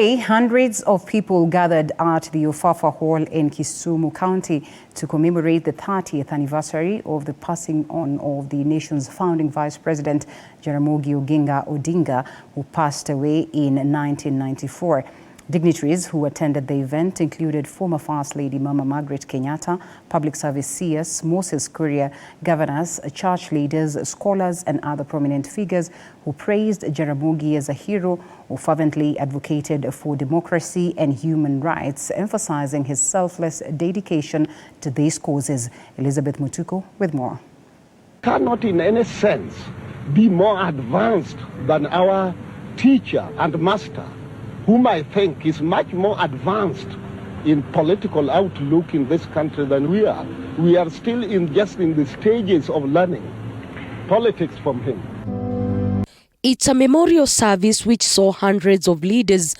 Hundreds of people gathered at the Ofafa Hall in Kisumu County to commemorate the 30th anniversary of the passing on of the nation's founding Vice President Jaramogi Oginga Odinga, who passed away in 1994. Dignitaries who attended the event included former First Lady Mama Margaret Kenyatta, public service CS Moses Kuria, governors, church leaders, scholars and other prominent figures who praised Jaramogi as a hero who fervently advocated for democracy and human rights, emphasizing his selfless dedication to these causes. Elizabeth Mutuku with more. Cannot in any sense be more advanced than our teacher and master, whom I think is much more advanced in political outlook in this country than we are. We are still just in the stages of learning politics from him. It's a memorial service which saw hundreds of leaders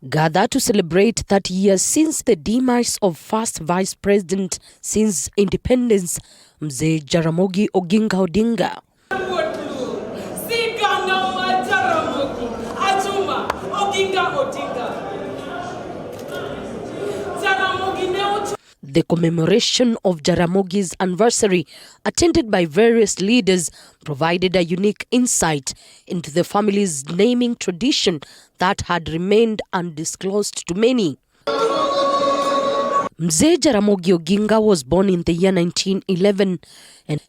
gather to celebrate 30 years since the demise of first Vice President since independence, Mzee Jaramogi Oginga Odinga. The commemoration of Jaramogi's anniversary, attended by various leaders, provided a unique insight into the family's naming tradition that had remained undisclosed to many. Mzee Jaramogi Oginga was born in the year 1911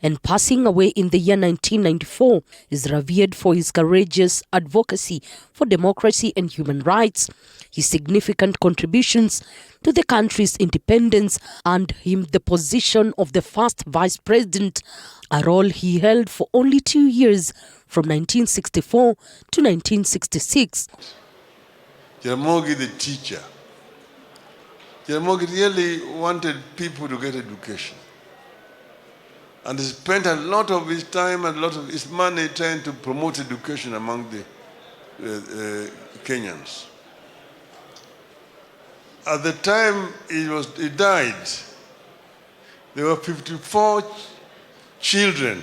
and passing away in the year 1994, is revered for his courageous advocacy for democracy and human rights, his significant contributions to the country's independence, and him the position of the first vice president, a role he held for only 2 years, from 1964 to 1966. Jaramogi the teacher. Jaramogi really wanted people to get education. And he spent a lot of his time and a lot of his money trying to promote education among the Kenyans. At the time he died, there were 54 children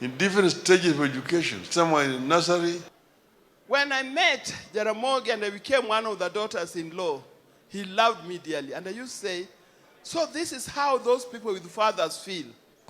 in different stages of education. Some were in nursery. When I met Jaramogi and I became one of the daughters-in-law, he loved me dearly. And I used to say, so this is how those people with fathers feel.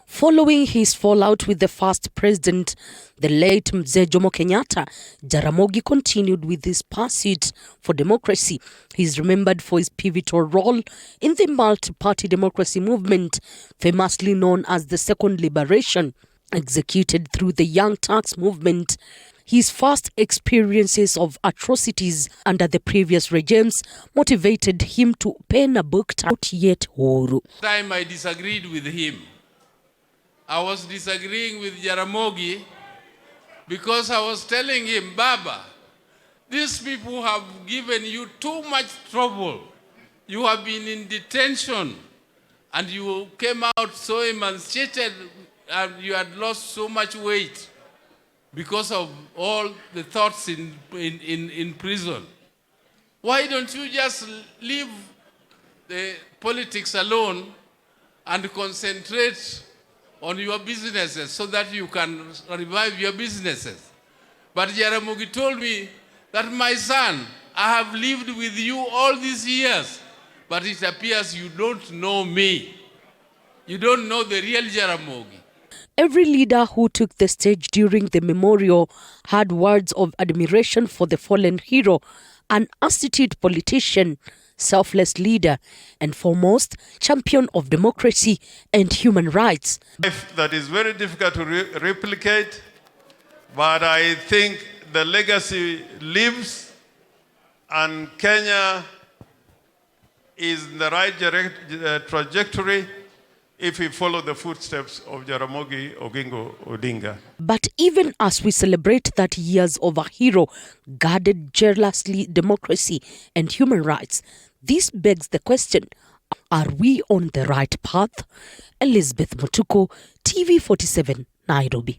Following his fallout with the first president, the late Mzee Jomo Kenyatta, Jaramogi continued with his pursuit for democracy. He is remembered for his pivotal role in the multi-party democracy movement, famously known as the Second Liberation, executed through the Young Turks movement. His first experiences of atrocities under the previous regimes motivated him to pen a book titled Yet Huru. Time I disagreed with him. I was disagreeing with Jaramogi because I was telling him, Baba, these people have given you too much trouble. You have been in detention and you came out so emaciated and you had lost so much weight because of all the thoughts in prison. Why don't you just leave the politics alone and concentrate on your businesses so that you can revive your businesses? But Jaramogi told me that, my son, I have lived with you all these years, but it appears you don't know me. You don't know the real Jaramogi. Every leader who took the stage during the memorial had words of admiration for the fallen hero, an astute politician, selfless leader, and foremost, champion of democracy and human rights. That is very difficult to replicate, but I think the legacy lives and Kenya is in the right trajectory if we follow the footsteps of Jaramogi Oginga Odinga. But even as we celebrate 30 years of a hero guarded jealously democracy and human rights, this begs the question, are we on the right path? Elizabeth Mutuku, TV 47, Nairobi.